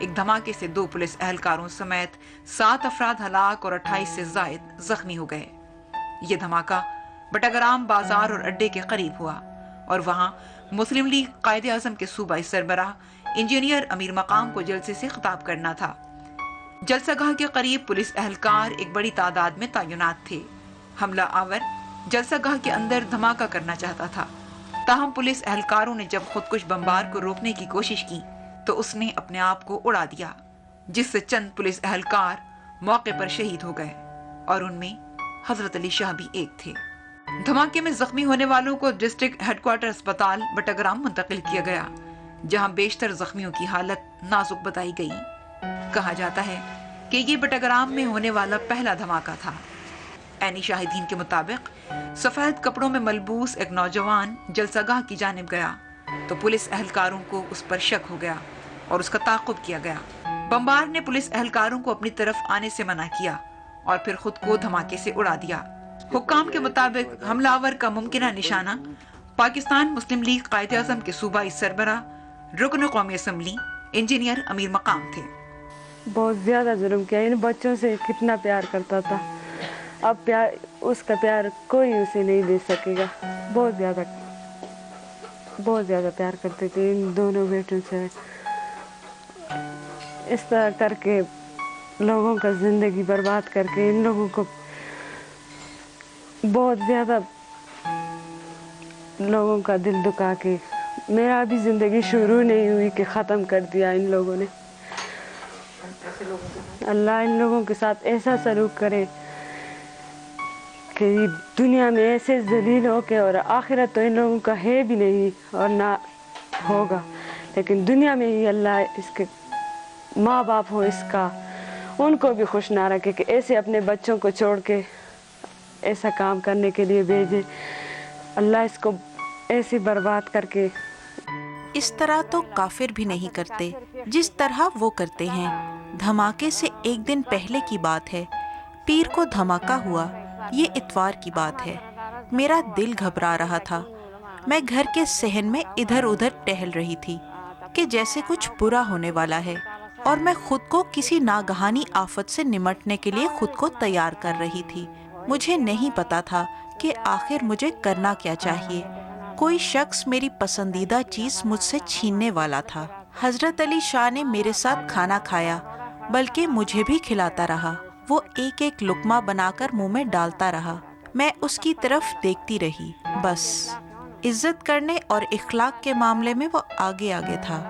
ایک دھماکے سے 2 پولیس اہلکاروں سمیت 7 افراد ہلاک اور 28 سے زائد زخمی ہو گئے۔ یہ دھماکہ بٹگرام بازار اور اڈے کے قریب ہوا اور وہاں مسلم لیگ قائد اعظم کے صوبائی سربراہ انجینئر امیر مقام کو جلسے سے خطاب کرنا تھا۔ جلسہ گاہ کے قریب پولیس اہلکار ایک بڑی تعداد میں تعینات تھے۔ حملہ آور جلسہ گاہ کے اندر دھماکہ کرنا چاہتا تھا، تاہم پولیس اہلکاروں نے جب خودکش بمبار کو روکنے کی کوشش کی تو اس نے اپنے آپ کو اڑا دیا، جس سے چند پولیس اہلکار موقع پر شہید ہو گئے اور ان میں حضرت علی شاہ بھی ایک تھے۔ دھماکے میں زخمی ہونے والوں کو ڈسٹرکٹ ہیڈ کوارٹر اسپتال بٹگرام منتقل کیا گیا، جہاں بیشتر زخمیوں کی حالت نازک بتائی گئی۔ کہا جاتا ہے کہ یہ بٹگرام میں ہونے والا پہلا دھماکہ تھا۔ عینی شاہدین کے مطابق سفید کپڑوں میں ملبوس ایک نوجوان جلسہ گاہ کی جانب گیا تو پولیس اہلکاروں کو اس پر شک ہو گیا اور اس کا تعاقب کیا گیا۔ بمبار نے پولیس اہلکاروں کو اپنی طرف آنے سے منع کیا اور پھر خود کو دھماکے سے اڑا دیا۔ حکام کے مطابق حملہ آور کا ممکنہ نشانہ پاکستان مسلم لیگ قائد اعظم کے صوبائی سربراہ رکن قومی اسمبلی انجینئر امیر مقام تھے۔ بہت زیادہ ظلم کیا، ان بچوں سے کتنا پیار کرتا تھا، اب پیار اس کا پیار کوئی اسے نہیں دے سکے گا۔ بہت زیادہ پیار کرتے تھے ان دونوں بیٹوں سے۔ اس طرح کر کے لوگوں کا زندگی برباد کر کے ان لوگوں کو بہت زیادہ لوگوں کا دل دکھا کے میرا ابھی زندگی شروع نہیں ہوئی کہ ختم کر دیا ان لوگوں نے۔ اللہ ان لوگوں کے ساتھ ایسا سلوک کرے کہ دنیا میں ایسے ذلیل ہو کے، اور آخرت تو ان لوگوں کا ہے بھی نہیں اور نہ ہوگا، لیکن دنیا میں ہی اللہ اس کے ماں باپ ہو اس کا ان کو بھی خوش نہ رکھے کہ ایسے اپنے بچوں کو چھوڑ کے ایسا کام کرنے کے لیے بھیجے۔ اللہ اس کو ایسی برباد کر کے۔ اس طرح تو کافر بھی نہیں کرتے جس طرح وہ کرتے ہیں۔ دھماکے سے ایک دن پہلے کی بات ہے، پیر کو دھماکہ ہوا، یہ اتوار کی بات ہے۔ میرا دل گھبرا رہا تھا، میں گھر کے صحن میں ادھر ادھر ٹہل رہی تھی کہ جیسے کچھ برا ہونے والا ہے، اور میں خود کو کسی ناگہانی آفت سے نمٹنے کے لیے خود کو تیار کر رہی تھی۔ مجھے نہیں پتا تھا کہ آخر مجھے کرنا کیا چاہیے۔ کوئی شخص میری پسندیدہ چیز مجھ سے چھیننے والا تھا۔ حضرت علی شاہ نے میرے ساتھ کھانا کھایا، بلکہ مجھے بھی کھلاتا رہا۔ وہ ایک ایک لقمہ بنا کر منہ میں ڈالتا رہا، میں اس کی طرف دیکھتی رہی۔ بس عزت کرنے اور اخلاق کے معاملے میں وہ آگے آگے تھا۔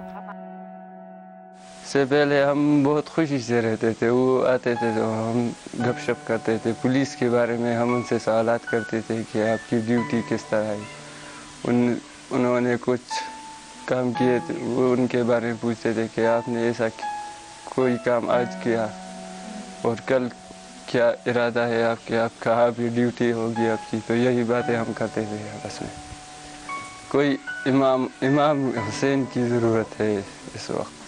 سے پہلے ہم بہت خوشی سے رہتے تھے، وہ آتے تھے تو ہم گپ شپ کرتے تھے، پولیس کے بارے میں ہم ان سے سوالات کرتے تھے کہ آپ کی ڈیوٹی کس طرح ہے۔ انہوں نے کچھ کام کیے تھے، وہ ان کے بارے میں پوچھتے تھے کہ آپ نے ایسا کوئی کام آج کیا اور کل کیا ارادہ ہے آپ کے، آپ کہاں بھی ڈیوٹی ہوگی آپ کی، تو یہی باتیں ہم کرتے تھے آپس میں۔ کوئی امام حسین کی ضرورت ہے اس وقت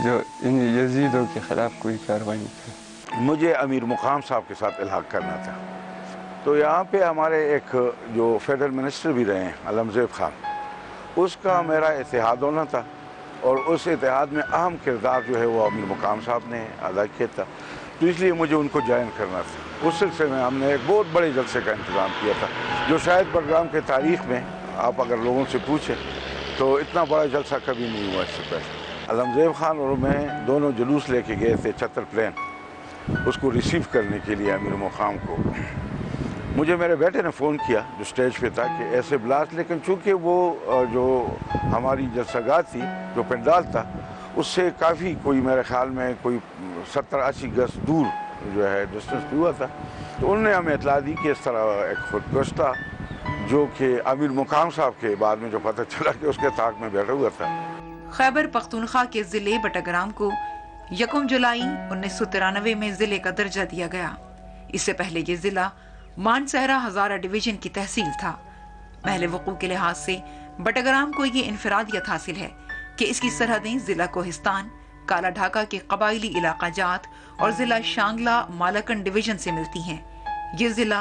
جو ان یزیدوں کے خلاف کوئی کارروائی کرے۔ مجھے امیر مقام صاحب کے ساتھ الحاق کرنا تھا، تو یہاں پہ ہمارے ایک جو فیڈرل منسٹر بھی رہے ہیں علمزیب خان، اس کا میرا اتحاد ہونا تھا، اور اس اتحاد میں اہم کردار جو ہے وہ امیر مقام صاحب نے ادا کیا تھا، تو اس لیے مجھے ان کو جوائن کرنا تھا۔ اس سلسلے میں ہم نے ایک بہت بڑے جلسے کا انتظام کیا تھا، جو شاید پروگرام کے تاریخ میں آپ اگر لوگوں سے پوچھیں تو اتنا بڑا جلسہ کبھی نہیں ہوا اس سے پہلے۔ علمزیب خان اور میں دونوں جلوس لے کے گئے تھے چھتر پلین اس کو ریسیو کرنے کے لیے امیر مقام کو۔ مجھے میرے بیٹے نے فون کیا جو اسٹیج پہ تھا کہ ایسے بلاس، لیکن چونکہ وہ جو ہماری جلسہ گاہ تھی، جو پنڈال تھا، اس سے کافی کوئی میرے خیال میں کوئی 70-80 گز دور جو ہے ڈسٹنس پہ ہوا تھا، تو انہوں نے ہمیں اطلاع دی کہ اس طرح ایک خودکش تھا جو کہ امیر مقام صاحب کے بعد میں جو پتہ چلا کہ اس کے طاق میں بیٹھا ہوا تھا۔ خیبر پختونخوا کے ضلع بٹگرام کو 1 جولائی 1993 میں ضلع کا درجہ دیا گیا۔ اس سے پہلے یہ ضلع مانسہرہ ہزارہ ڈویژن کی تحصیل تھا۔ محل وقوع کے لحاظ سے بٹگرام کو یہ انفرادیت حاصل ہے کہ اس کی سرحدیں ضلع کوہستان، کالا ڈھاکہ کے قبائلی علاقہ جات اور ضلع شانگلہ مالاکنڈ ڈویژن سے ملتی ہیں۔ یہ ضلع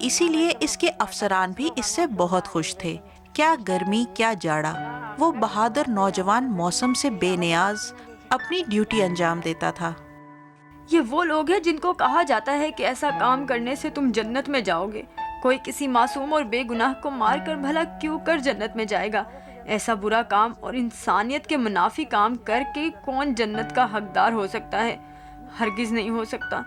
اسی لیے اس کے افسران بھی اس سے بہت خوش تھے۔ کیا گرمی کیا جاڑا، وہ بہادر نوجوان موسم سے بے نیاز اپنی ڈیوٹی انجام دیتا تھا۔ یہ وہ لوگ ہیں جن کو کہا جاتا ہے کہ ایسا کام کرنے سے تم جنت میں جاؤ گے۔ کوئی کسی معصوم اور بے گناہ کو مار کر بھلا کیوں کر جنت میں جائے گا؟ ایسا برا کام اور انسانیت کے منافی کام کر کے کون جنت کا حقدار ہو سکتا ہے؟ ہرگز نہیں ہو سکتا۔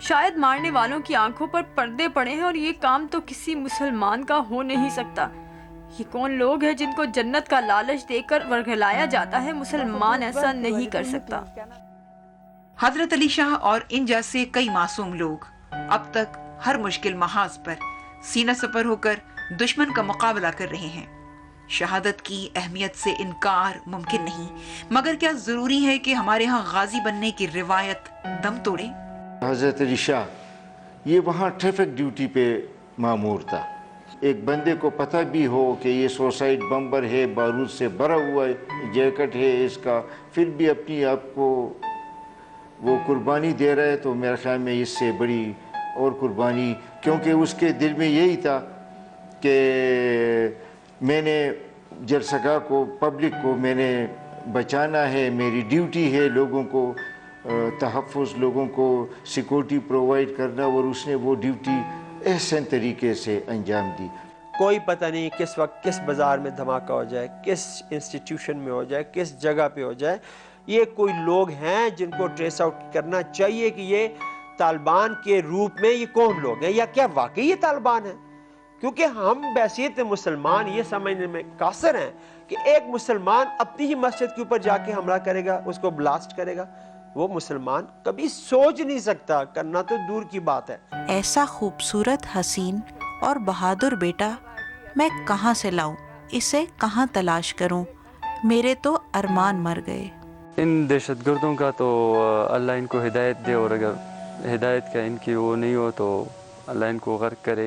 شاید مارنے والوں کی آنکھوں پر پردے پڑے ہیں اور یہ کام تو کسی مسلمان کا ہو نہیں سکتا۔ یہ کون لوگ ہیں جن کو جنت کا لالچ دے کر ورگلایا جاتا ہے؟ مسلمان ایسا نہیں کر سکتا۔ حضرت علی شاہ اور ان جیسے کئی معصوم لوگ اب تک ہر مشکل محاذ پر سینہ سپر ہو کر دشمن کا مقابلہ کر رہے ہیں۔ شہادت کی اہمیت سے انکار ممکن نہیں، مگر کیا ضروری ہے کہ ہمارے ہاں غازی بننے کی روایت دم توڑے؟ حضرت علی شاہ یہ وہاں ٹریفک ڈیوٹی پہ مامور تھا۔ ایک بندے کو پتہ بھی ہو کہ یہ سوسائڈ بمبر ہے، بارود سے بھرا ہوا جیکٹ ہے اس کا، پھر بھی اپنی آپ کو وہ قربانی دے رہا ہے، تو میرے خیال میں اس سے بڑی اور قربانی، کیونکہ اس کے دل میں یہی تھا کہ میں نے جلسگاہ کو، پبلک کو میں نے بچانا ہے، میری ڈیوٹی ہے لوگوں کو تحفظ، لوگوں کو سیکورٹی پرووائڈ کرنا، اور اس نے وہ ڈیوٹی احسن طریقے سے انجام دی۔ کوئی پتہ نہیں کس وقت کس بازار میں دھماکہ ہو جائے، کس انسٹیٹیوشن میں ہو جائے، کس جگہ پہ ہو جائے۔ یہ کوئی لوگ ہیں جن کو ٹریس آؤٹ کرنا چاہیے کہ یہ طالبان کے روپ میں یہ کون لوگ ہیں، یا کیا واقعی یہ طالبان ہیں؟ کیونکہ ہم بحیثیت مسلمان یہ سمجھنے میں قاصر ہیں کہ ایک مسلمان اپنی ہی مسجد کے اوپر جا کے حملہ کرے گا، اس کو بلاسٹ کرے گا۔ وہ مسلمان کبھی سوچ نہیں سکتا، کرنا تو دور کی بات ہے۔ ایسا خوبصورت، حسین اور بہادر بیٹا میں کہاں سے لاؤں؟ اسے کہاں تلاش کروں؟ میرے تو ارمان مر گئے۔ ان دہشت گردوں کا تو اللہ ان کو ہدایت دے، اور اگر ہدایت کا ان کی وہ نہیں ہو تو اللہ ان کو غرق کرے۔